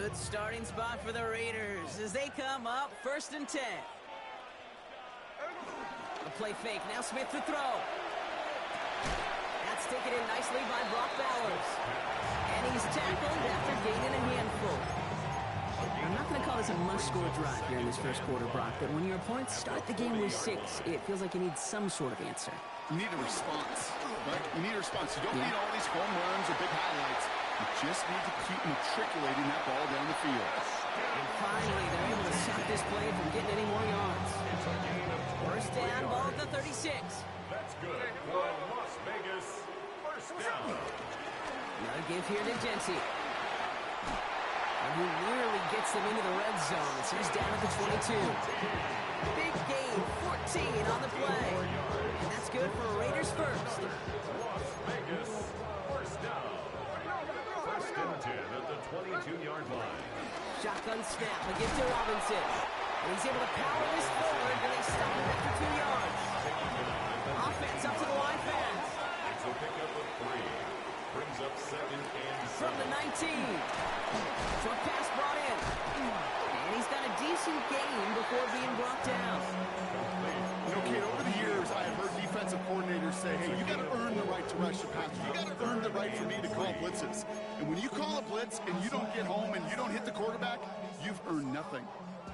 Good starting spot for the Raiders as they come up 1st and 10. The play fake. Now Smith to throw. That's taken in nicely by Brock Bowers. And he's tackled after gaining a handful. I'm not going to call this a must-score drive here in this first quarter, Brock, but when your opponents start the game with 6, it feels like you need some sort of answer. You need a response, right? You need a response. You don't need all these home runs or big highlights. You just need to keep matriculating that ball down the field. And finally, they're able to stop this play from getting any more yards. First down, ball at the 36. That's good for Las Vegas. First down. Another give here to Jency. And he nearly gets them into the red zone as he's down at the 22. Big gain, 14 on the play. And that's good for Raiders first. Las Vegas. First down. First and 10 at the 22-yard line. Shotgun snap, a give to Robinson. And he's able to power this forward, and they stop him after 2 yards. Offense up to the line fans. It's a pickup of 3. Brings up 2nd and 7. From the 19. Short pass brought in. And he's got a decent gain before being brought down. You know, Kate, over the years, I have heard defensive coordinators say, hey, you got to earn the right to rush the passer. You got to earn the right for me to call blitzes. And when you call a blitz and you don't get home and you don't hit the quarterback, you've earned nothing.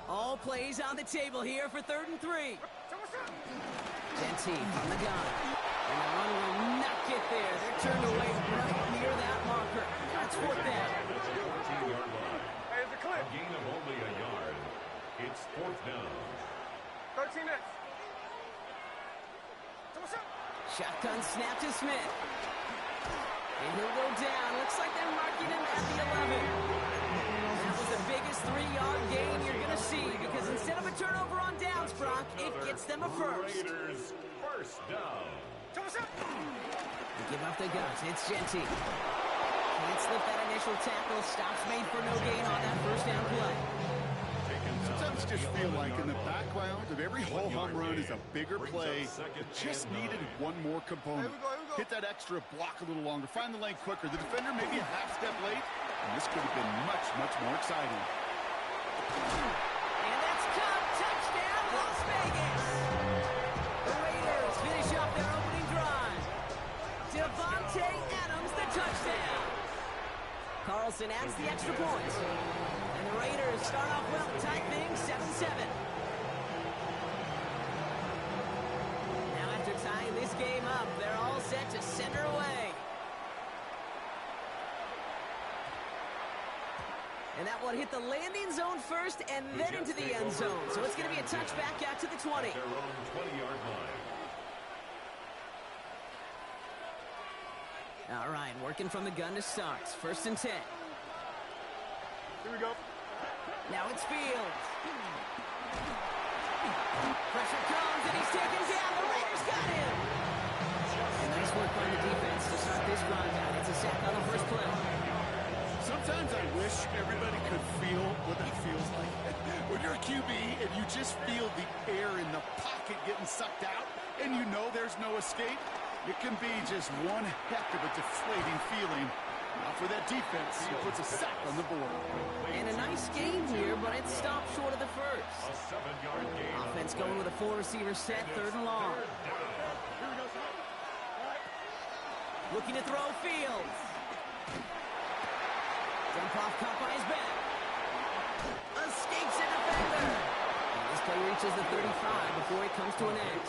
All plays on the table here for 3rd and 3. Jency from the gun. And the run will not get there. They're turned away right near that marker. That's 4th down. A gain of only a yard. It's 4th down. 13 minutes. Shotgun snap to Smith. And he'll go down. Looks like they're marking him at the 11. That was the biggest 3-yard gain you're going to see because instead of a turnover on downs, Brock, it gets them a first. Raiders, first down. They give up the guns. It's Jency. Can't slip that initial tackle. Stops made for no gain on that first down play. Sometimes just feel like in the background of every whole home run is a bigger play. It just needed one more component. Hit that extra block a little longer. Find the lane quicker. The defender maybe a half step late. And this could have been much, much more exciting. And that's caught. Touchdown, Las Vegas. The Raiders finish up their opening drive. Devontae Adams, the touchdown. Carlson adds the extra point. And the Raiders start off well, tight things, 7-7. Now after tying this game up, they're all set to send her away. And that one hit the landing zone first and then into the end zone. So it's going to be a touchback out to the 20. Their own 20-yard line. All right, working from the gun to start. 1st and 10. Here we go. Now it's Fields. Pressure comes and he's taken down. The Raiders got him. And nice work by the defense to start this drive out. It's a sack on the first play. Sometimes I wish everybody could feel what that feels like. When you're a QB and you just feel the air in the pocket getting sucked out and you know there's no escape, it can be just one heck of a deflating feeling. Now for that defense, he puts a sack on the board. And a nice game here, but it stopped short of the first. A 7-yard gain. Offense going with a 4-receiver set, 3rd and long. Looking to throw Fields. Jump off, caught by his back. Escapes a defender. And this play reaches the 35 before it comes to an end.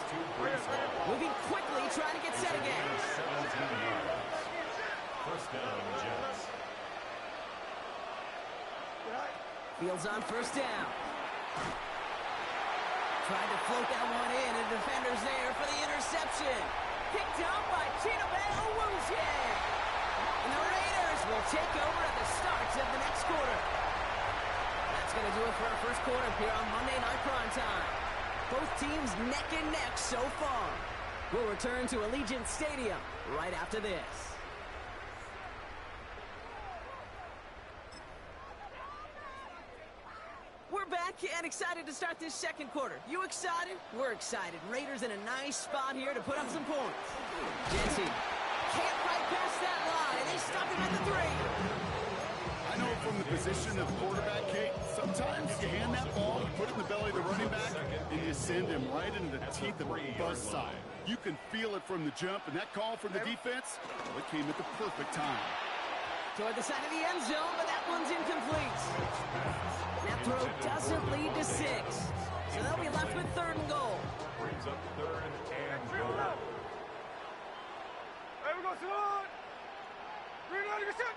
Moving quickly, trying to get set again. 17 yards. First down, Jets. Fields on 1st down. Tried to float that one in, and the defender's there for the interception. Picked up by Chidobe Awuzie. And the Raiders will take over at the start of the next quarter. That's going to do it for our first quarter here on Monday Night Primetime. Both teams neck and neck so far. We'll return to Allegiant Stadium right after this. We're back and excited to start this second quarter. You excited? We're excited. Raiders in a nice spot here to put up some points. Jency can't fight past that line. They stop him at the 3. I know from the position of quarterback, Kate, sometimes you hand that ball, you put it in the belly of the running back, and you send him right into the teeth of a buzzsaw. You can feel it from the jump, and that call from the defense, well, it came at the perfect time. Toward the side of the end zone, but that one's incomplete. That throw doesn't lead to 6. So they'll be left with 3rd and goal. Brings up 3rd and goal. Hey, we go, Simone! Green light, get set!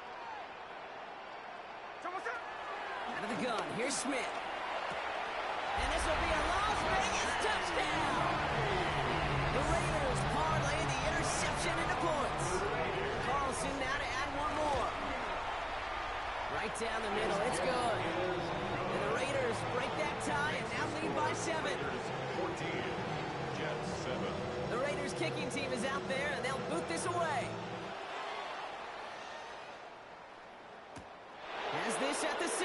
Someone set! Out of the gun, here's Smith. And this will be a Las Vegas touchdown! The Raiders parlay the interception into points. Carlson now to add one more. Right down the middle, it's good. And the Raiders break that tie and now lead by 7. 14, Jets 7. The Raiders kicking team is out there and they'll boot this away. Has this at the 6.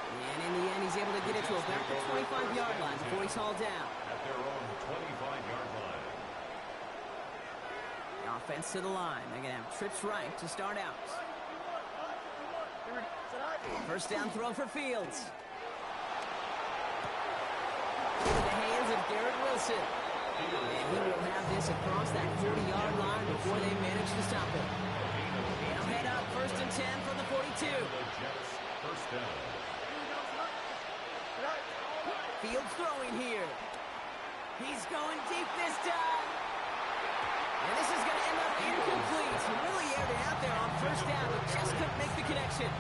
And in the end, he's able to get it to about the 25-yard line before he's hauled down. At their own 25-yard line. The offense to the line. They're going to have trips right to start out. First down throw for Fields. Into the hands of Garrett Wilson. And he will have this across that 40-yard line before they manage to stop it. They'll head up 1st and 10 from the 42. The Jets, first down. Fields throwing here. He's going deep this time. And this is going to end up incomplete. He really aired it out there on 1st down, but just couldn't make the connection.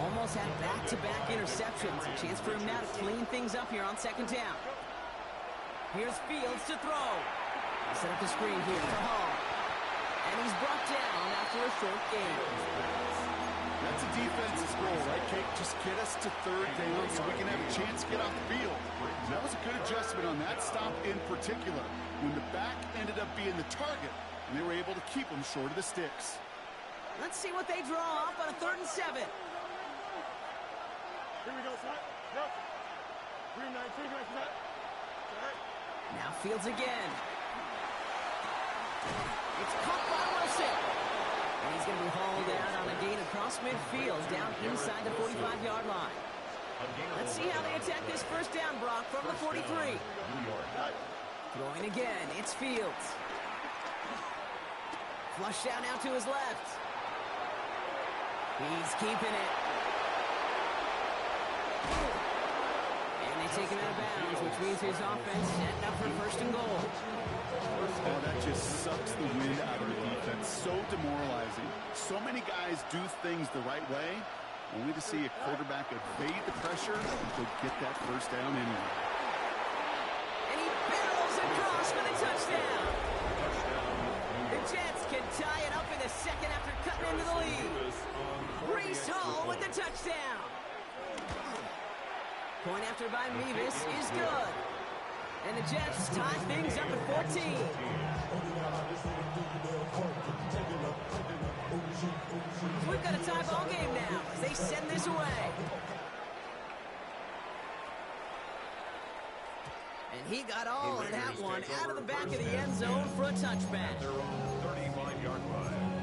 Almost had back-to-back interceptions. A chance for him now to clean things up here on 2nd down. Here's Fields to throw. Set up the screen here for Hall. And he's brought down after a short gain. That's a defense's goal, right, Kate? Just get us to 3rd down so we can have a chance to get off the field. And that was a good adjustment on that stop in particular, when the back ended up being the target, and they were able to keep him short of the sticks. Let's see what they draw up on a 3rd and 7. Here we go, son. Yep. Green light, set. Now Fields again. It's caught by Wilson. And he's going to be hauled out on a gain across midfield down inside the 45-yard line. Let's see how they attack this 1st down, Brock, from the 43. Throwing again, it's Fields. Flushed out now to his left. He's keeping it. And they take him out of bounds, which means his offense setting up for 1st and goal. Oh, that just sucks the wind out of the defense. So demoralizing. So many guys do things the right way, only to see a quarterback evade the pressure and go get that 1st down anyway. And he barrels across for the touchdown. The Jets can tie it up in the 2nd after cutting into the lead. Breece Hall with the touchdown. Point after by Mevis is good. And the Jets tie things up at 14. We've got a tie ball game now as they send this away. And he got all of that one out of the back of the end zone for a touchback. Their own 35-yard line.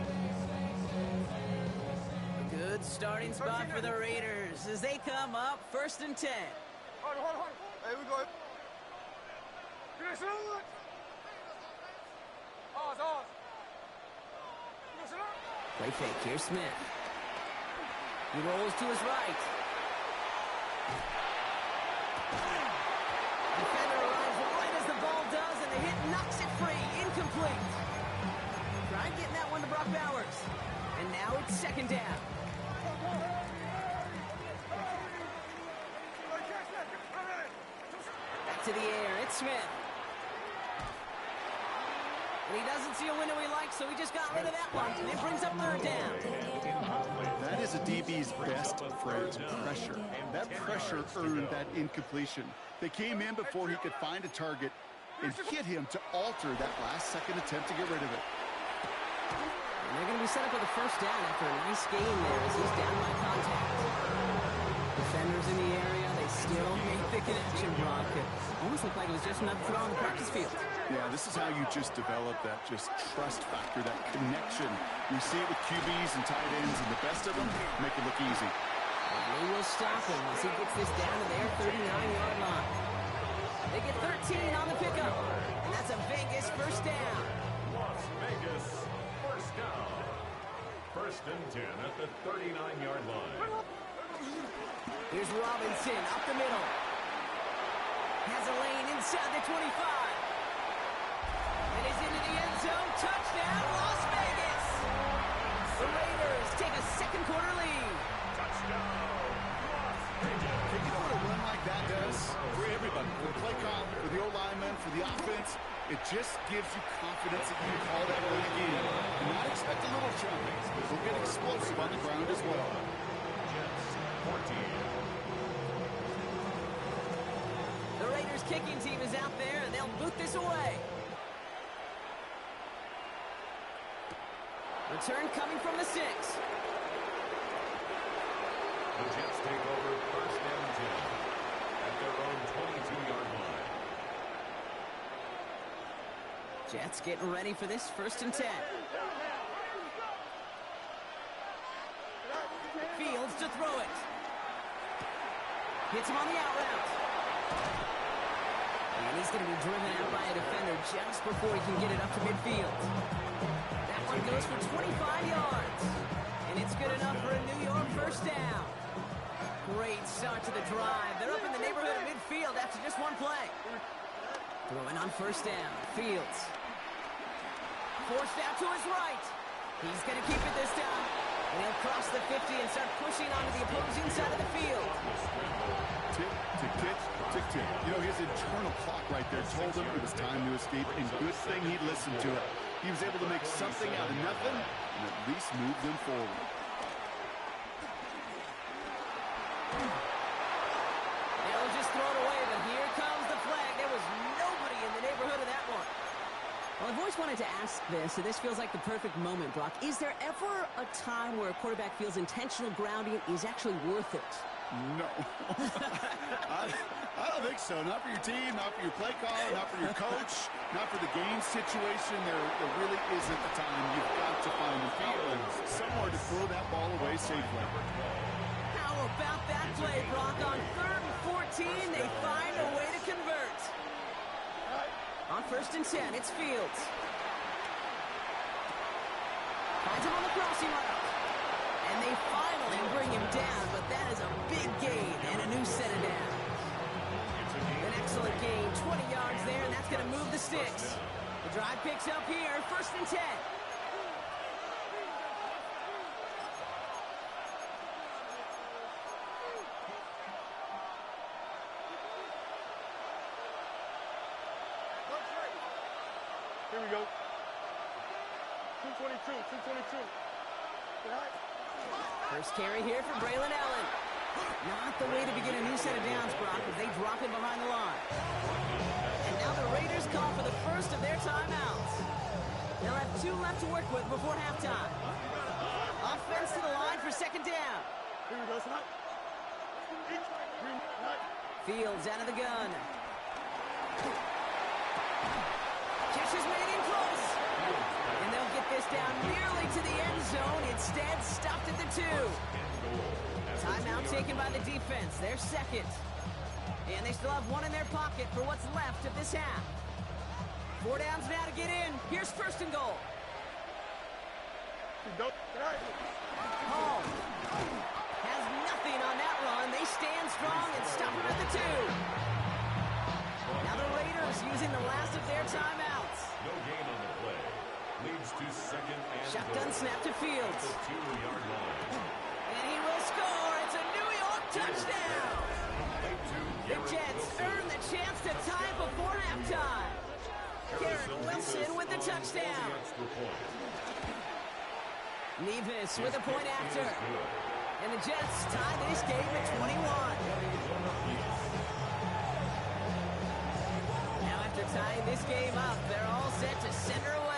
A good starting spot for the Raiders as they come up 1st and 10. Hold on. Hey, we go. Get it, Oz. Play fake, here's Smith. He rolls to his right. Defender arrives right as the ball does, and the hit knocks it free. Incomplete. Tried getting that one to Brock Bowers. And now it's 2nd down. Back to the air, it's Smith. And he doesn't see a window he likes, so he just got rid of that one. And it brings up 3rd down. That is a DB's best friend, pressure. That pressure earned that incompletion. They came in before he could find a target and hit him to alter that last-second attempt to get rid of it. And they're going to be set up with a 1st down after a nice gain there as he's down by contact. Defenders in the area, they still make the connection, Brock. It almost looked like it was just another throw on the practice field. Yeah, this is how you just develop that just trust factor, that connection. We see it with QBs and tight ends, and the best of them make it look easy. They will stop him as he gets this down to their 39-yard line. They get 13 on the pickup, and that's a Vegas first down. Las Vegas, first down. First and 10 at the 39-yard line. Here's Robinson up the middle. Has a lane inside the 25. And is into the end zone. Touchdown, Las Vegas. The Raiders take a second quarter lead. Touchdown, Las Vegas. You know what a run like that does for everybody, for the play call, for the O-lineman, for the offense? It just gives you confidence that you can call that play again. And not expect a little jump. We'll get explosive on the ground as well. Jets, 14. The Raiders kicking team is out there, and they'll boot this away. Return coming from the 6. The Jets take over first and 10 at their own 22-yard line. Jets getting ready for this first and 10. Fields to throw it. Hits him on the out route. And he's going to be driven out by a defender just before he can get it up to midfield. That one goes for 25 yards. And it's good enough for a New York first down. Great start to the drive. They're up in the neighborhood of midfield after just one play. Throwing on first down. Fields. Forced out to his right. He's going to keep it this time. And he'll cross the 50 and start pushing onto the opposing side of the field. Tick, tick, tick, tick, tick. You know, his internal clock right there told him it was time to escape, and good thing he listened to it. He was able to make something out of nothing and at least move them forward. They'll just throw it away, but here comes the flag. There was nobody in the neighborhood of that one. Well, I've always wanted to ask this, and this feels like the perfect moment, Brock. Is there ever a time where a quarterback feels intentional grounding is actually worth it? No. I don't think so. Not for your team, not for your play call, not for your coach, not for the game situation. There really isn't a time. You've got to find the field somewhere to throw that ball away safely. How about that play, Brock? On 3rd and 14, they find a way to convert. On 1st and 10, it's Fields. Finds him on the crossing route. And they finally bring him down, but that is a big gain and a new set of downs. An excellent gain, 20 yards there, and that's going to move the sticks. The drive picks up here, 1st and 10. Here we go. 222, 222. First carry here for Braylon Allen. Not the way to begin a new set of downs, Brock, as they drop him behind the line. And now the Raiders call for the first of their timeouts. They'll have 2 left to work with before halftime. Offense to the line for 2nd down. Here we go, son. Fields out of the gun. Catch is made in close. And they'll get this down nearly to the end zone. Instead, stopped at the 2. Timeout taken by the defense. Their second. And they still have 1 in their pocket for what's left of this half. 4 downs now to get in. Here's 1st and goal. Hall has nothing on that run. They stand strong and stop him at the 2. Now the Raiders using the last of their timeouts. No gain on the play. Leads to 2nd and Shotgun goal. snap to Fields. At the 2-yard line. And he will score. It's a New York touchdown. The Jets earn the chance to tie it before halftime. Garrett Wilson with the touchdown. Nevis with a point after. And the Jets tie this game at 21. Now after tying this game up, they're all set to send her away.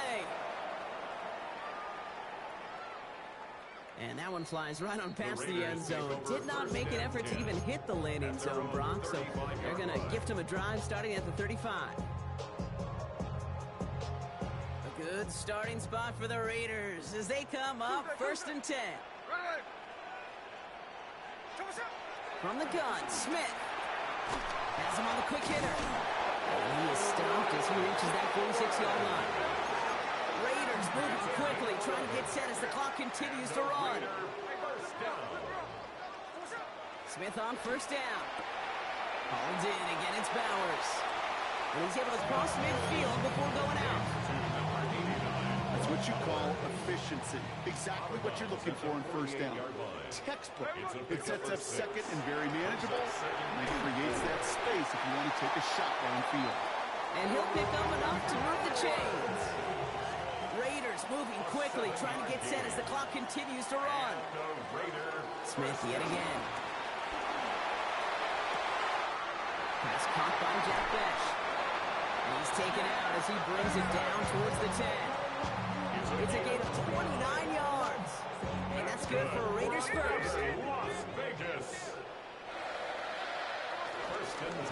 And that one flies right on past the end zone. Did not make an effort to even hit the landing zone, Brock. So they're going to gift him a drive starting at the 35. good starting spot for the Raiders as they come up 1st and 10. From the gun, Smith has him on the quick hitter. And he is stopped as he reaches that 46-yard line. Raiders moving quickly, trying to get set as the clock continues to run. Smith on 1st down. Hauled in, again it's Bowers. And he's able to cross midfield before going out. That's what you call efficiency. Exactly what you're looking for in 1st down. Textbook. It sets up 2nd and very manageable. And it creates that space if you want to take a shot downfield. And he'll pick up enough to move the chains. Raiders moving quickly, trying to get set as the clock continues to run. Smith yet again. Pass caught by Jack Bech. And he's taken out as he brings it down towards the 10. It's a gain of 29 yards. And that's good for Raiders first.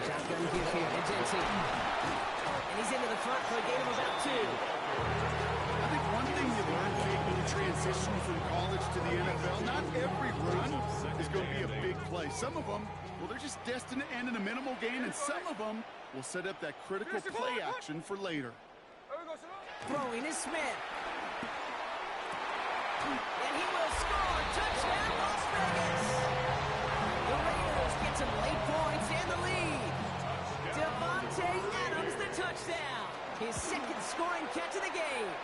Shotgun give here to Jensen. And he's into the front for a gain of about 2. I think one thing you learn, Jake, when you transition from college to the NFL, not every run is going to be a big play. Some of them, well, they're just destined to end in a minimal gain, and some of them will set up that critical play action for later. Throwing is Smith. And he will score. Touchdown, Las Vegas. The Raiders get some late points and the lead. Devontae Adams, the touchdown. His 2nd scoring catch of the game.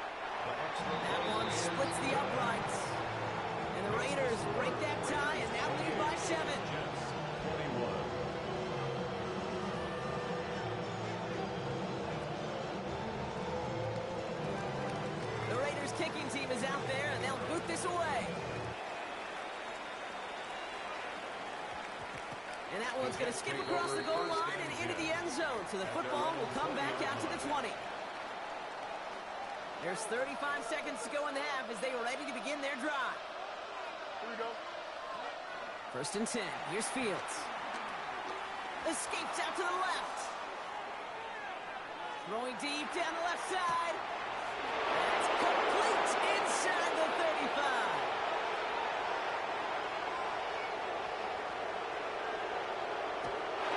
That one splits the uprights. And the Raiders break that tie and now lead by 7. The Raiders kicking team is out there and they'll boot this away. And that one's going to skip across the goal line and into the end zone. So the football will come back out to the 20. There's 35 seconds to go in the half as they are ready to begin their drive. Here we go. 1st and 10. Here's Fields. Escapes out to the left. Throwing deep down the left side. That's complete inside the 35.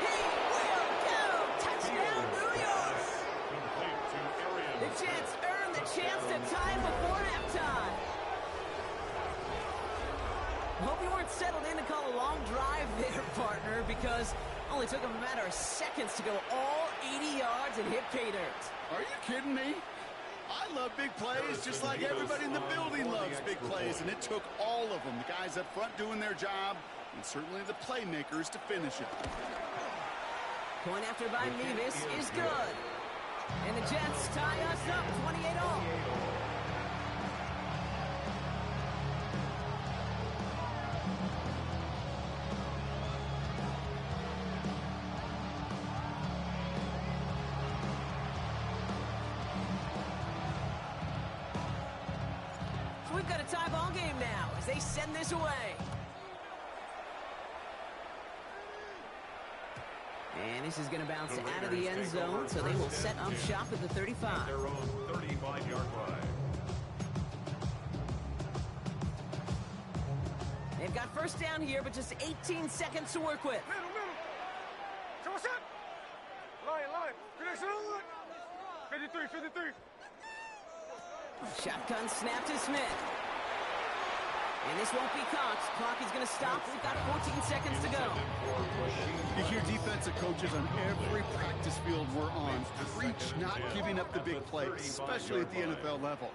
He will go. Touchdown, New York. The Jets earn the chance to tie before halftime. Hope you weren't settled in to call a long drive there, partner, because it only took them a matter of seconds to go all 80 yards and hit pay dirt. Are you kidding me? I love big plays just like everybody in the building loves big plays, and it took all of them, the guys up front doing their job, and certainly the playmakers to finish it. Point after by Nevis is good. And the Jets tie us up 28-all. So we've got a tie ball game now as they send this away. And this is going to bounce out of the end zone, so they will set up shop at the 35. Their own 35-yard line. They've got 1st down here, but just 18 seconds to work with. Middle. Line. Finish it. 53. Shotgun snap to Smith. And this won't be caught. Clock is going to stop. We've got 14 seconds to go. You hear defensive coaches on every practice field we're on preach not giving up the big plays, especially at the NFL level.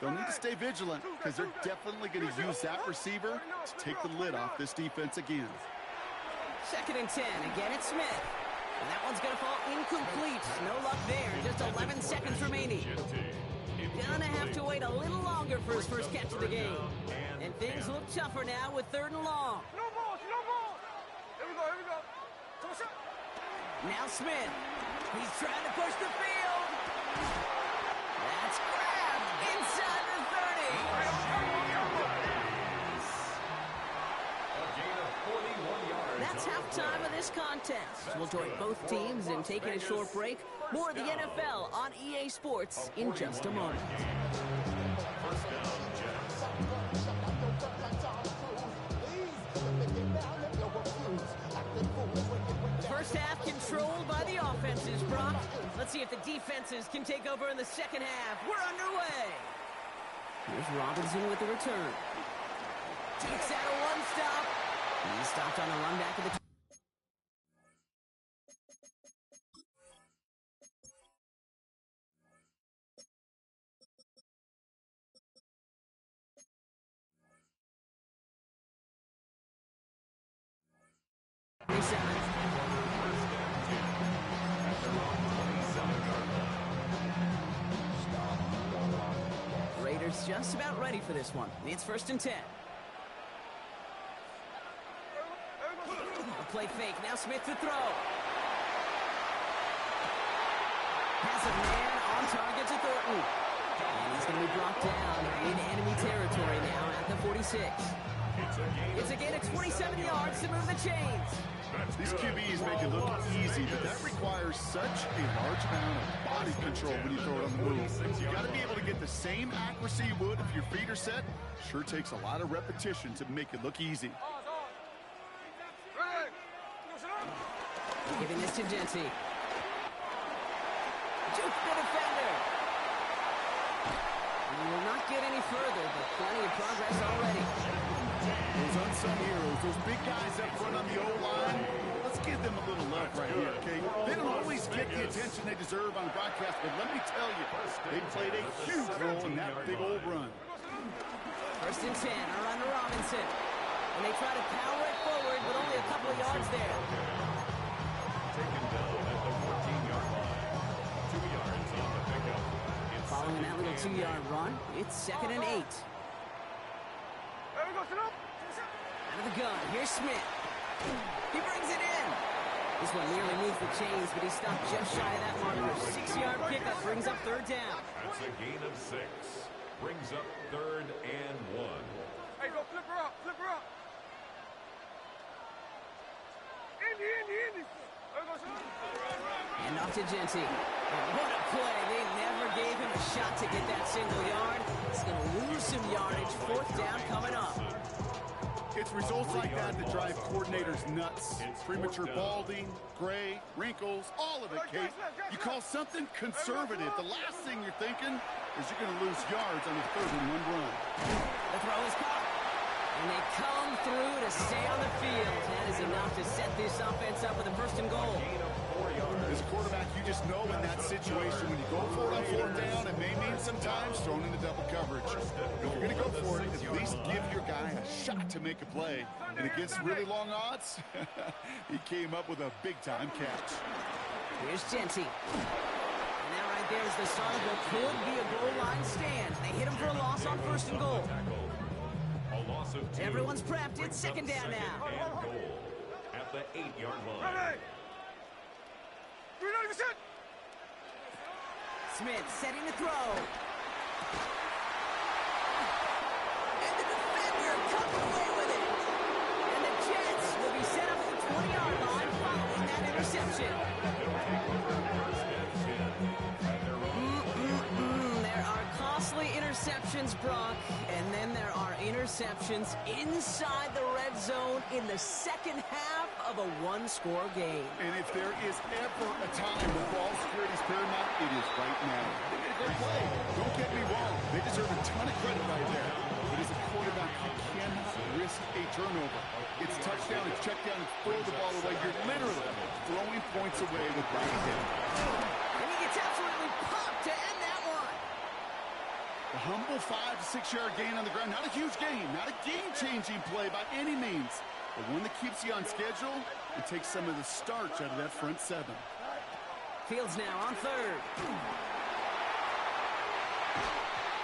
They'll need to stay vigilant because they're definitely going to use that receiver to take the lid off this defense again. 2nd and 10. Again, it's Smith. And that one's going to fall incomplete. No luck there. Just 11 seconds remaining. Gonna have to wait a little longer for his first catch of the game. And things look tougher now with 3rd and long. No ball. Here we go. Now Smith. He's trying to push the field. That's grabbed inside the 30. That's halftime of this contest. We'll join both teams in taking a short break. More of the NFL on EA Sports in just a moment. First down, Jets. The first half controlled by the offenses, Brock. Let's see if the defenses can take over in the second half. We're underway. Here's Robinson with the return. Takes out a one-stop. He stopped on the run back of the... Raiders just about ready for this one. It's 1st and 10. A play fake. Now Smith to throw. Has a man on target to Thornton. And he's going to be brought down in enemy territory now at the 46. It's a gain of 27 yards to move the chains. These QBs make it look easy, but that requires such a large amount of body control when you throw it on the move. You got to be able to get the same accuracy you would if your feet are set. Sure takes a lot of repetition to make it look easy. Giving this to Genty. Juke the defender. We will not get any further, but plenty of progress already. Those unsung heroes, those big guys up front on the O-line, let's give them a little love right here, okay? They don't always get the attention they deserve on broadcast, but let me tell you, they played a huge role in that big old run. 1st and 10, around to Robinson. And they try to power it forward with only a couple of yards there. Taken down at the 14-yard line. 2 yards on the pickup. Following that little 2-yard run, it's 2nd and 8. Out of the gun, here's Smith. He brings it in. This one nearly moved the chains, but he stopped just shy of that marker. 6-yard pickup brings up 3rd down. That's a gain of 6. Brings up 3rd and 1. Hey, go flip her up, flip her up. Indy. And off to Genty. What a play. They never gave him a shot to get that single yard. He's going to lose some yardage. 4th down coming up. It's results like that that drive coordinators nuts. Premature balding, gray, wrinkles, all of it, Kate. You call something conservative, the last thing you're thinking is you're going to lose yards on a 3rd and 1 run. The throw is caught. And they come through to stay on the field. That is enough to set this offense up with a 1st and goal. As a quarterback, you just know in that situation when you go for it on 4th down, it may mean sometimes thrown into double coverage. If you're going to go for it, at least give your guy a shot to make a play. And against really long odds, he came up with a big-time catch. Here's Genty. And that right there is the start of what could be a goal line stand. They hit him for a loss on 1st and goal. Everyone's prepped. It's 2nd down now. And goal at the 8-yard line. Smith setting the throw. And the defender comes away with it. And the Jets will be set up at the 20-yard line following that interception. There are costly interceptions, Brock, and then there are interceptions inside the red zone in the second half of a one-score game. And if there is ever a time when ball security is paramount, it is right now. They made a great play. Don't get me wrong. They deserve a ton of credit right there. But as a quarterback, you cannot risk a turnover. It's touchdown, it's check down, and throw the ball away. You're literally throwing points away with right hand. And he gets absolutely popped to end that one. A humble 5 to 6 yard gain on the ground. Not a huge gain, not a game-changing play by any means, but one that keeps you on schedule and takes some of the starch out of that front 7. Fields now on 3rd.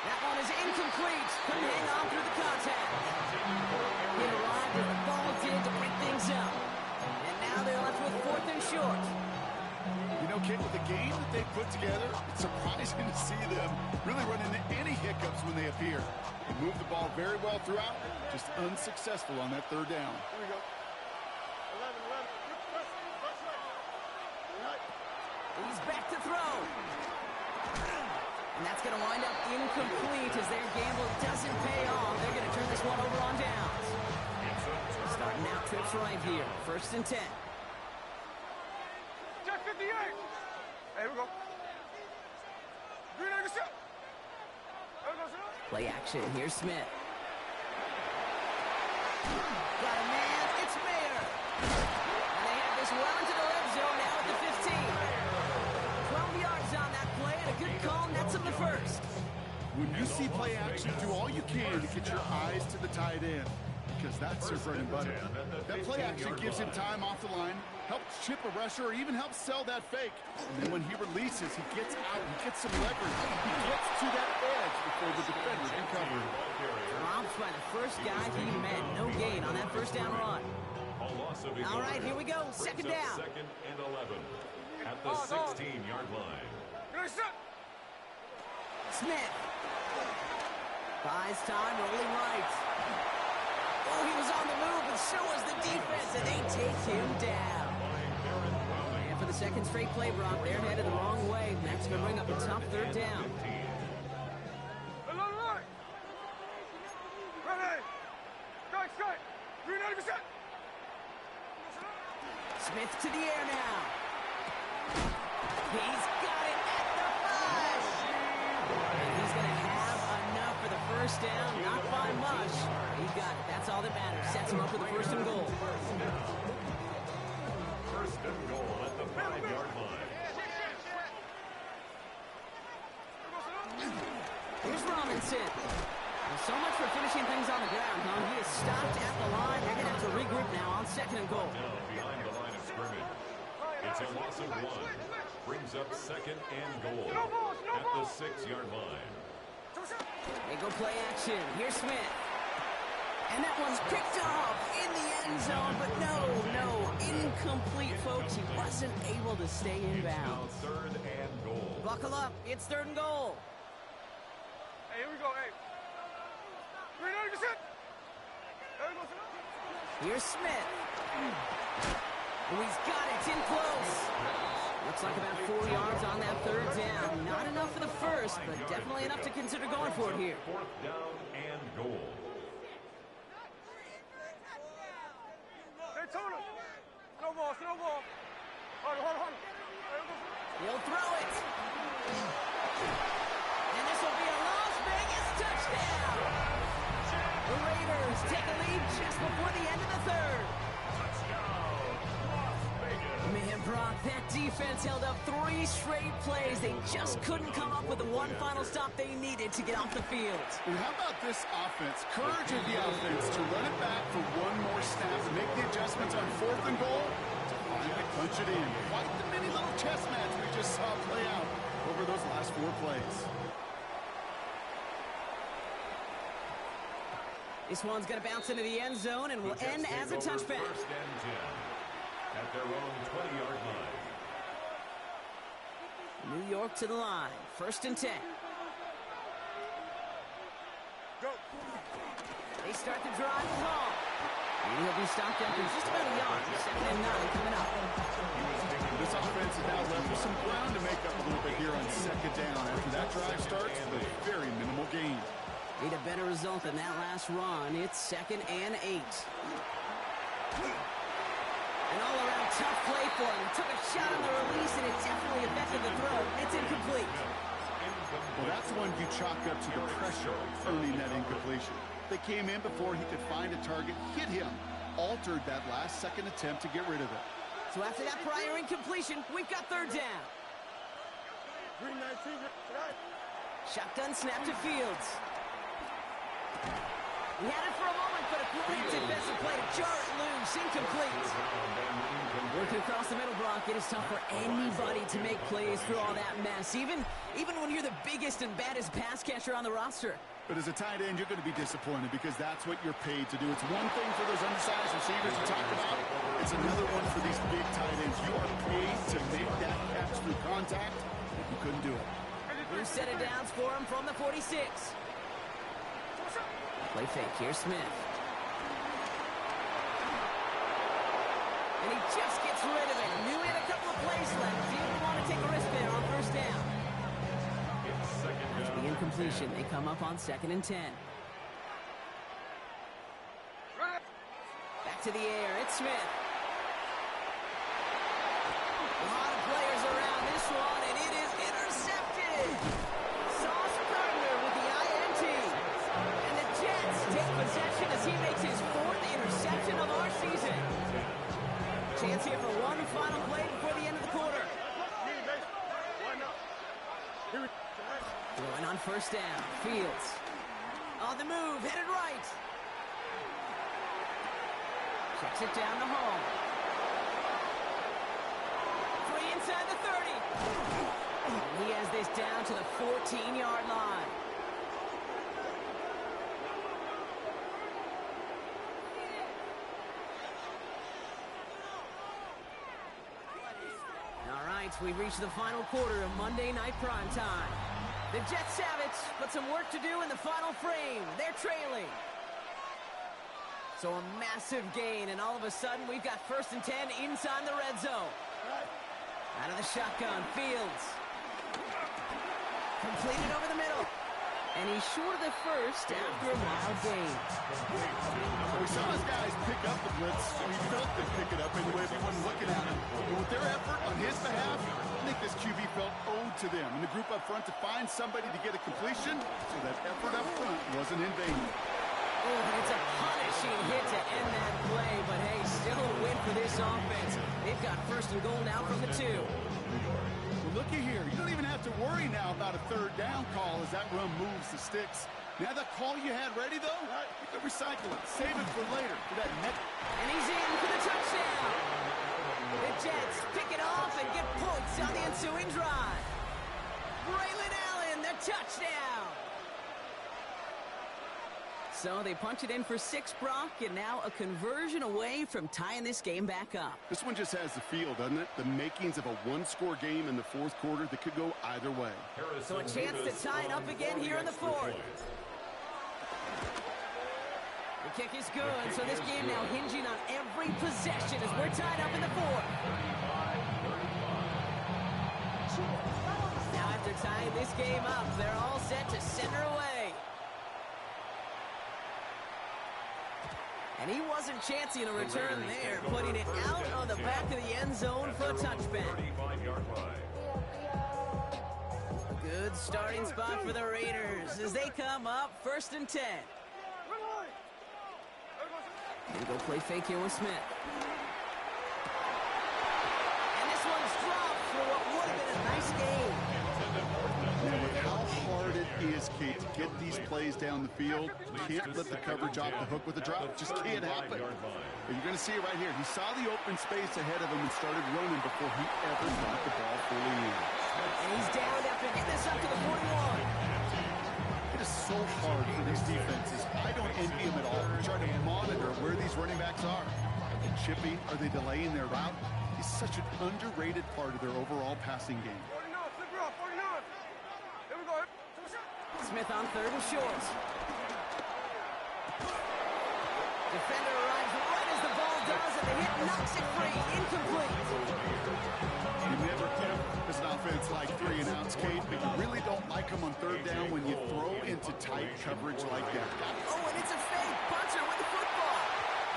That one is incomplete. Couldn't hang on through the contact. He arrived as the ball did to break things up. And now they're left with 4th and short. You know, Kate, with the game that they put together, it's surprising to see them really run into any hiccups when they appear. They move the ball very well throughout, just unsuccessful on that 3rd down. Here we go. 11. He's back to throw. And that's going to wind up incomplete as their gamble doesn't pay off. They're going to turn this one over on downs. Starting out trips right here. 1st and 10. Check 58. Hey, we go. Green egg shot. There we go, sir. Play action. Here's Smith. Got a man. It's Mayer. And they have this well into the red zone now at the 15. 12 yards on that play and a good call. Nets him the first. When you see play action, do all you can to get your eyes to the tight end, because that's their bread and butter. That play action gives him time off the line, helps chip a rusher, or even helps sell that fake. And then when he releases, he gets out, he gets some leverage. He gets to that edge before the defender can cover him. Dropped by the first guy he met. No gain on that first down run. All right, here we go. 2nd down. 2nd and 11 at the 16-yard line. Green egg shot. Smith. Buys time, rolling right. Oh, he was on the move, and so was the defense, and they take him down. And for the 2nd straight play, Brock, they're headed the wrong way. That's going to bring up a tough 3rd down. Hello, right. Ready. Strike. Green egg shot. Smith to the air now. He's got it at the 5. And he's going to have enough for the 1st down. Not by much. He got it. That's all that matters. Sets him up with the 1st and goal. 1st and goal at the 5-yard line. Here's Robinson. Well, so much for finishing things on the ground, huh? He is stopped at the line. They're going to have to regroup now on 2nd and goal. Down behind the line of scrimmage. It's a loss of 1. Brings up 2nd and goal at the 6-yard line. They go play action. Here's Smith. And that one's picked off in the end zone, but no, incomplete, folks. He wasn't able to stay in Now bounds. 3rd and goal. Buckle up. It's 3rd and goal. Hey, here we go. Hey. Green egg shot. There we go, sir. Here's Smith. Oh, he's got it. It's in close. Looks like about 4 yards on that 3rd down. Not enough for the 1st, but definitely enough to consider going for it here. 4th down and goal. Hey, Tony. Snowball. Hold on. There we go, sir. He'll throw it. And this will be a Las Vegas touchdown. The Raiders take a lead just before the end of the 3rd. Man, Brock, that defense held up 3 straight plays. They just couldn't come up with the one final stop they needed to get off the field. And how about this offense? Courage of the offense to run it back for one more snap and make the adjustments on 4th and goal to finally punch it in. Quite the mini little chess match we just saw play out over those last 4 plays. This one's going to bounce into the end zone and will end as a touchback. 1st and 10 at their own 20-yard line. New York to the line. 1st and 10. Go. They start the drive long. And he'll be stopped after just about a yard. 2nd and 9 coming up. This offense is now left with some ground to make up a little bit here on 2nd down. After that drive starts, with very minimal gain. Need a better result than that last run. It's 2nd and 8. An all-around tough play for him. Took a shot on the release, and it definitely affected the throw. It's incomplete. Well, that's one you chalk up to the pressure earning that incompletion. They came in before he could find a target, hit him, altered that last 2nd attempt to get rid of it. So after that prior incompletion, we've got 3rd down. Green 19. Shotgun snap to Fields. He had it for a moment, but a great defensive play to jar it loose. Incomplete. Working across the middle, Brock, it is tough for anybody to make plays through all that mess, even when you're the biggest and baddest pass catcher on the roster. But as a tight end, you're going to be disappointed because that's what you're paid to do. It's one thing for those undersized receivers you talk about. It's another one for these big tight ends. You are paid to make that catch through contact. You couldn't do it. New set of downs for him from the 46. Play fake. Here's Smith. And he just gets rid of it. Knew he had a couple of plays left. Didn't want to to take a risk there on first down. It's second After down the and incompletion, 10. they come up on 2nd and 10. Back to the air. It's Smith. A lot of players around this one, and it is intercepted. Sauce Gardner with the INT. And the Jets take possession as he makes his 4th interception of our season. Chance here for one final play before the end of the quarter. Throwing on first down. Fields. On the move, headed right. Checks it down to home. Free inside the 30. And he has this down to the 14-yard line. All right, we've reached the final quarter of Monday Night Primetime. The Jets have it, but some work to do in the final frame. They're trailing. So a massive gain, and all of a sudden, we've got 1st and 10 inside the red zone. Out of the shotgun, Fields. Completed over the middle. And he's short of the first after a wild gain. We saw his guys pick up the blitz. We felt them pick it up anyway if he wasn't looking at it. But with their effort on his behalf, I think this QB felt owed to them. And the group up front to find somebody to get a completion, so that effort up front wasn't in vain. Oh, but it's a punishing hit to end that play. But hey, still a win for this offense. They've got 1st and goal now from the 2. Well, looky here. You don't even have to worry now about a 3rd down call as that run moves the sticks. Now that call you had ready, though, you can recycle it. Save it for later for that next. And he's in for the touchdown. The Jets pick it off and get points on the ensuing drive. Braylon Allen, the touchdown. So they punch it in for 6, Brock, and now a conversion away from tying this game back up. This one just has the feel, doesn't it? The makings of a one-score game in the 4th quarter that could go either way. So a chance to tie it up again here in the 4th. The kick is good, so this game now hinging on every possession as we're tied up in the 4th. Now after tying this game up, they're all set to center away. And he wasn't chancing a return there, putting it out on the back of the end zone for a touchback. Good starting spot for the Raiders as they come up 1st and 10. They go play fake here with Smith. And this one's dropped for what would have been a nice game. Now, with how hard it is, Kate, to get these plays down the field, you can't let the coverage off the hook with a drop. It just can't happen. But you're going to see it right here. He saw the open space ahead of him and started running before he ever got the ball fully in. And he's down after getting this up to the 41. It is so hard for these defenses. I don't envy them at all. They try to monitor where these running backs are. Are they chipping? Are they delaying their route? He's such an underrated part of their overall passing game. 49, flip it off, 49. Here we go. Smith on 3rd and short. Defender arrives right as the ball does, and the hit knocks it free. Incomplete. You never give this offense like 3 and outs, Kate, but you really don't like them on 3rd down when you throw into tight coverage like that. Oh, and it's a fake puncher with the football.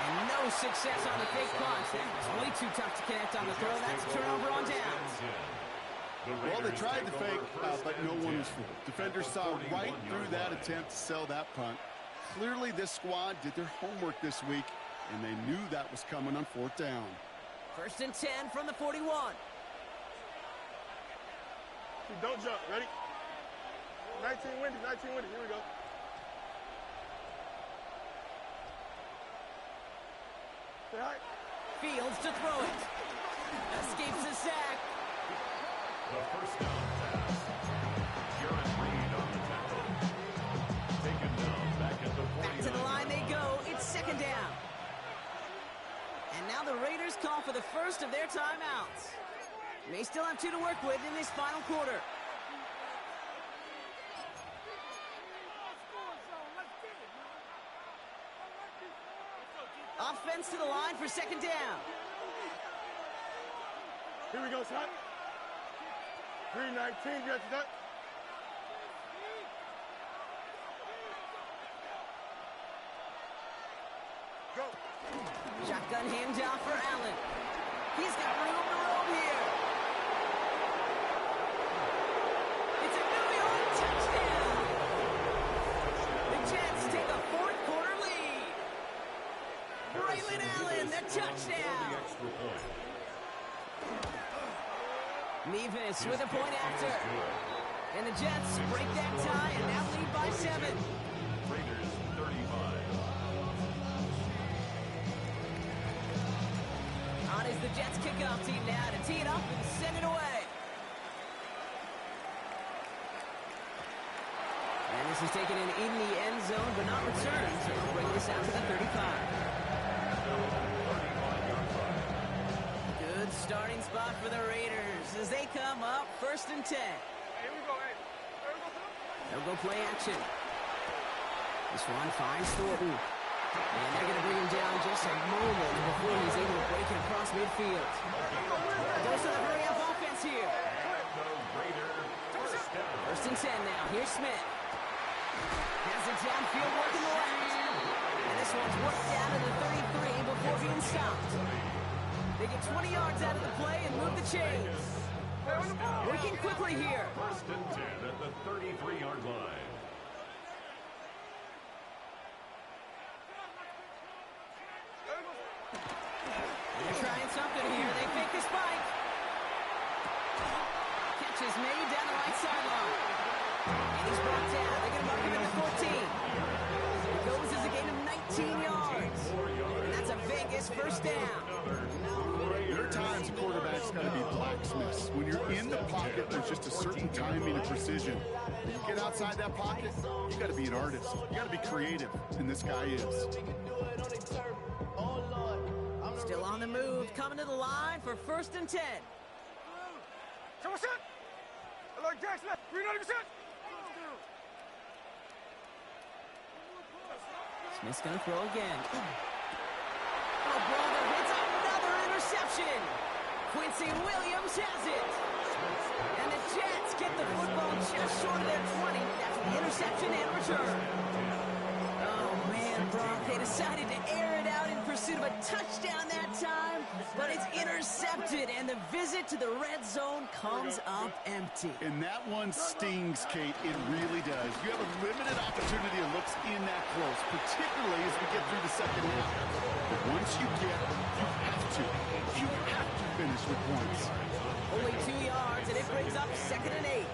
And no success on the fake punch. That was way too tough to connect on the throw. That's a turnover on downs. Well, they tried the fake, but no one was fooled. Defenders saw right through that attempt to sell that punt. Clearly, this squad did their homework this week, and they knew that was coming on 4th down. 1st and 10 from the 41. Don't jump. Ready? 19 windy, 19 windy. Here we go. Say hi. Fields to throw it. Escapes the sack. The first down pass. Jarrett Reed on the tackle. Taken down back at the 49. Back to the line they go. It's 2nd down. And now the Raiders call for the first of their timeouts. They still have 2 to work with in this final quarter. Offense to the line for 2nd down. Here we go, son. 319, you got that? Go. Shotgun handoff for Allen. He's got room to roam here. It's a New York touchdown. The Jets take a fourth-quarter lead. Braylon Allen, the touchdown. Nevis with a point after. And the Jets break that tie and now lead by 7. Raiders 35. On is the Jets kickoff team now to tee it up and send it away. And this is taken in the end zone, but not returned. So they'll bring this out to the 35. Good starting spot for the Raiders as they come up 1st and 10. Here we go, hey. They'll go play action. This one finds Thornton. And they're going to bring him down just a moment before he's able to break it across midfield. Goes to the hurry-up offense here. First and 10 now. Here's Smith. Has it downfield working the left. And this one's worked down to the 33 before being stopped. They get 20 yards out of the play and move the chains. Working quickly here. First and 10 at the 33-yard line. They're trying something here. They fake the spike. Catch is made down the right sideline. And he's brought down. They're going to mark him at the 14. It goes as a gain of 19 yards. And that's a Vegas first down. There are times a quarterback's got to be blacksmiths. When you're in the pocket, there's just a certain timing and precision. When you get outside that pocket, you got to be an artist. You got to be creative, and this guy is. Still on the move, coming to the line for 1st and 10. So what's up? I like Jackson. 390%. Smith's going to throw again. Oh, brother, hits another interception. Quincy Williams has it. And the Jets get the football just short of their 20 after the interception and return. Oh, man, Brock, they decided to air it out in pursuit of a touchdown that time, but it's intercepted, and the visit to the red zone comes up empty. And that one stings, Kate. It really does. You have a limited opportunity that looks in that close, particularly as we get through the second half. But once you get, you have to finish with points. Only 2 yards, and it brings up 2nd and 8.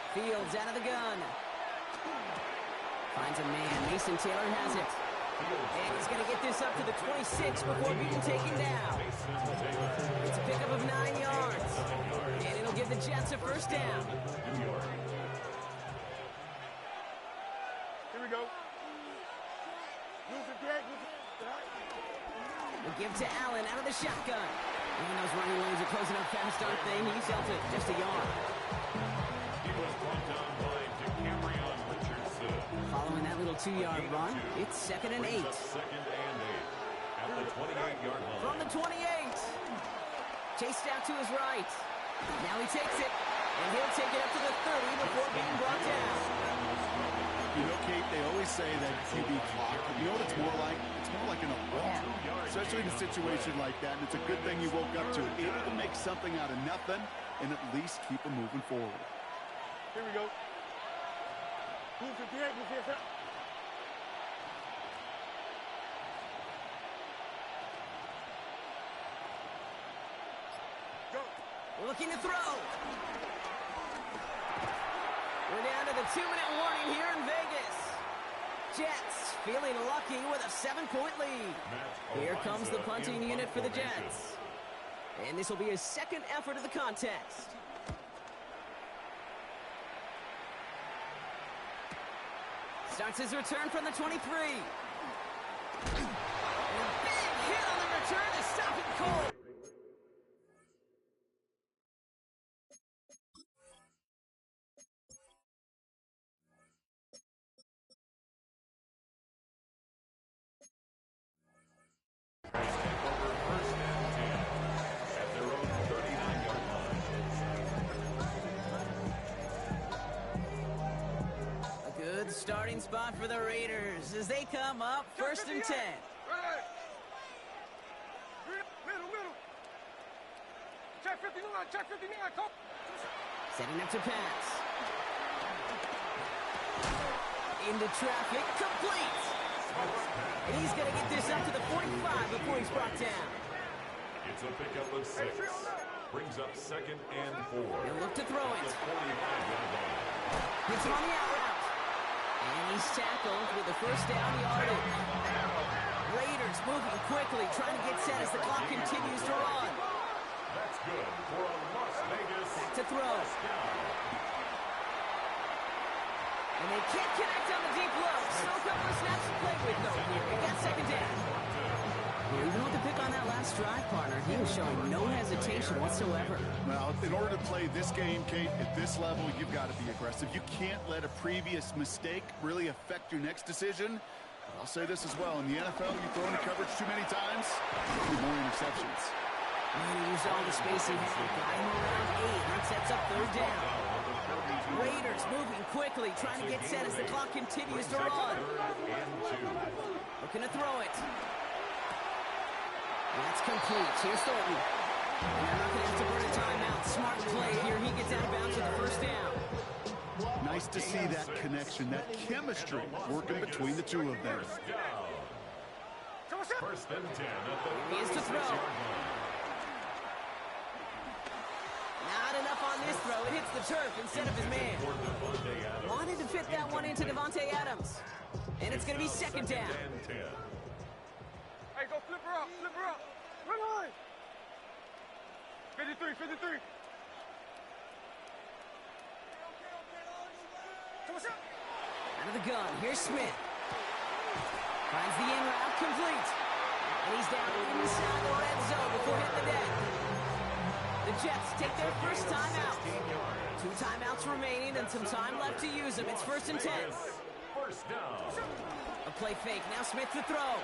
Fields out of the gun. Finds a man. Mason Taylor has it. And he's going to get this up to the 26 before being taken down. It's a pickup of 9 yards. And it'll give the Jets a first down. Here we go. We'll give to Allen out of the shotgun. And those running lanes are closing up fast, aren't they? He's held it just a yard. He was brought down by DeCamerion Richardson. Following that little 2-yard run, it's 2nd and 8. Second and 8 at the 28-yard line. From the 28. Chased out to his right. Now he takes it, and he'll take it up to the 30 before being brought down. You know, Kate, they always say that QB clock. You know what it's more like? It's more like an alarm, especially in a situation like that. And it's a good thing you woke up to it, able to make something out of nothing and at least keep them moving forward. Here we go. Move to the move here, sir. Go. Looking to throw. We're down to the 2-minute warning here in Vegas. Jets feeling lucky with a 7-point lead. Here comes the punting unit for the Jets. And this will be his second effort of the contest. Starts his return from the 23. And a big hit on the return to stop it cold. landing spot for the Raiders as they come up 1st and 10. Middle. Check 59, come. Setting up to pass. Into traffic, complete. And he's going to get this up to the 45 before he's brought down. It's a pickup of 6. Brings up 2nd and 4. He'll look to throw it. The 45-yard line. Gets him on the out route. And he's tackled with the first down yardage. Raiders moving quickly, trying to get set as the clock continues to run. That's good for a Las Vegas Back to throw. touchdown. And they can't connect on the deep low. Still a couple of snaps to play with, though, here. They got 2nd down. Well, even with the pick on that last drive, partner, he was showing no hesitation whatsoever. Well, in order to play this game, Kate, at this level, you've got to be aggressive. You can't let a previous mistake really affect your next decision. But I'll say this as well. In the NFL, you throw into coverage too many times, more interceptions. And he used all the space he had. Got him around 8. That sets up 3rd down. Raiders moving quickly, trying to get set as the clock continues to run. Looking to throw it. That's complete. Here's Thornton. And they're not going to have to burn a timeout. Smart play here. He gets out of bounds with the 1st down. Nice to see that connection, that chemistry working between the two of them. 1st and 10 at the He is to throw. 36-yard line. Not enough on this throw. It hits the turf instead of his man. Wanted to fit that one into Davante Adams. And it's going to be 2nd down. Hey, go flip her up. Run line. 53. Out of the gun. Here's Smith. Finds the in route complete. And he's down inside the red zone before hitting the deck. The Jets take their first timeout. 2 timeouts remaining and some time left to use them. It's 1st and 10. First down. A play fake. Now Smith to throw.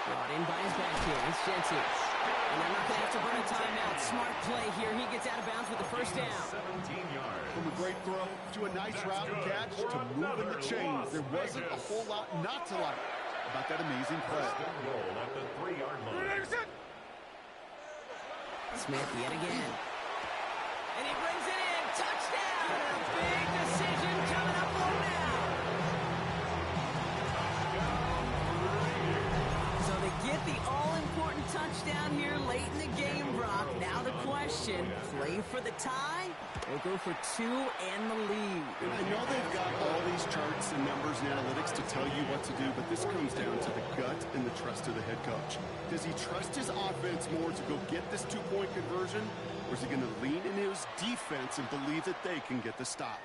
Brought in by his back here. It's Jenkins. And they're not going to have to burn a timeout. Smart play here. He gets out of bounds with the 1st down. 17 yards. From a great throw to a nice route and catch to moving the chains. There wasn't a whole lot not to like about that amazing play. First and goal at the 3-yard line. Smith yet again. And he brings it in. Touchdown! A big decision coming up for him now. So they get the all-important touchdown here late in the game, Brock. Now the question, play for the tie or go for 2 and the lead? And I know they've got all these charts and numbers and analytics to tell you what to do, but this comes down to the gut and the trust of the head coach. Does he trust his offense more to go get this 2-point conversion, or is he going to lean into his defense and believe that they can get the stop?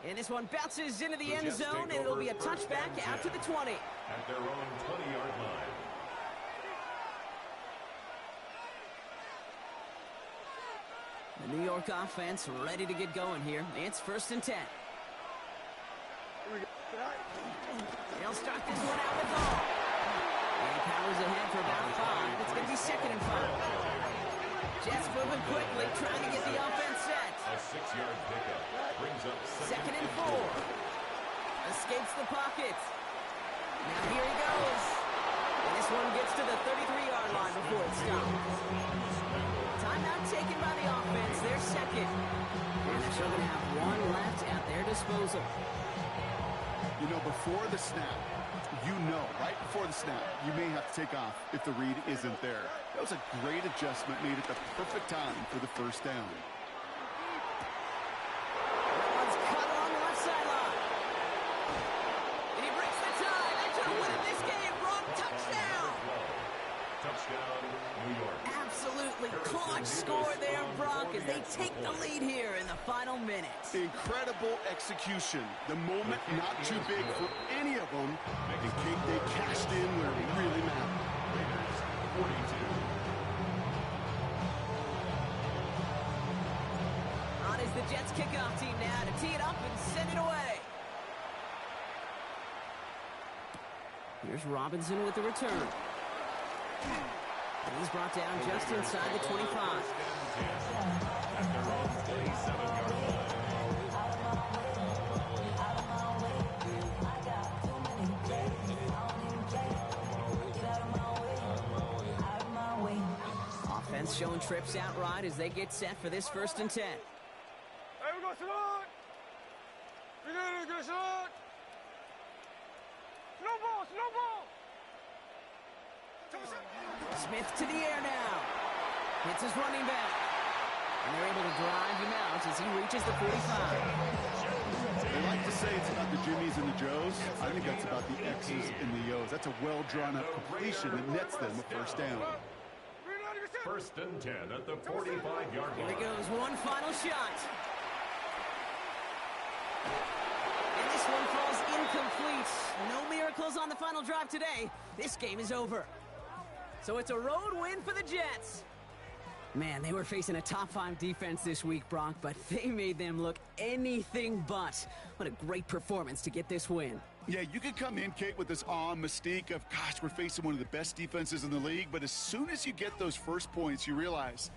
And this one bounces into the end zone, and it'll be a touchback out to the 20. At their own 20-yard line. The New York offense ready to get going here. It's 1st and 10. They'll start this one out with all. And powers ahead for about 5. It's going to be 2nd and 5. Jets moving quickly, trying to get the offense set. A 6-yard pickup. Brings up 2nd and 4. Escapes the pocket. Now here he goes. And this one gets to the 33-yard line before it stops. Timeout taken by the offense. They're 2nd. And they're still going to have 1 left at their disposal. You know, before the snap, right before the snap, you may have to take off if the read isn't there. That was a great adjustment made at the perfect time for the 1st down. That one's cut along the left sideline. And he breaks the tie. That's going to win it this game, Brock. Touchdown. Touchdown, New York. Absolutely clutch score there, Brock, as they take the lead here in the final minutes. Incredible execution. The moment not too big for any of them. And Kate, they cashed in where it really mattered. Raiders, 42. On is the Jets kickoff team now to tee it up and send it away. Here's Robinson with the return. And he's brought down just inside the 25. At their own 27-yard line. defense showing trips out right as they get set for this 1st and 10. Here we go, shot. We got a good shot. Slow ball, slow ball. Smith to the air now. Hits his running back. And they're able to drive him out as he reaches the 45. They like to say it's about the Jimmies and the Joes. I think that's about the X's and the O's. That's a well-drawn-up completion that nets them a 1st down. 1st and 10 at the 45-yard Here line. he goes, one final shot. And this one falls incomplete. No miracles on the final drive today. This game is over. So it's a road win for the Jets. Man, they were facing a top 5 defense this week, Brock, but they made them look anything but. What a great performance to get this win. Yeah, you could come in, Kate, with this awe and mystique of, gosh, we're facing one of the best defenses in the league, but as soon as you get those first points, you realize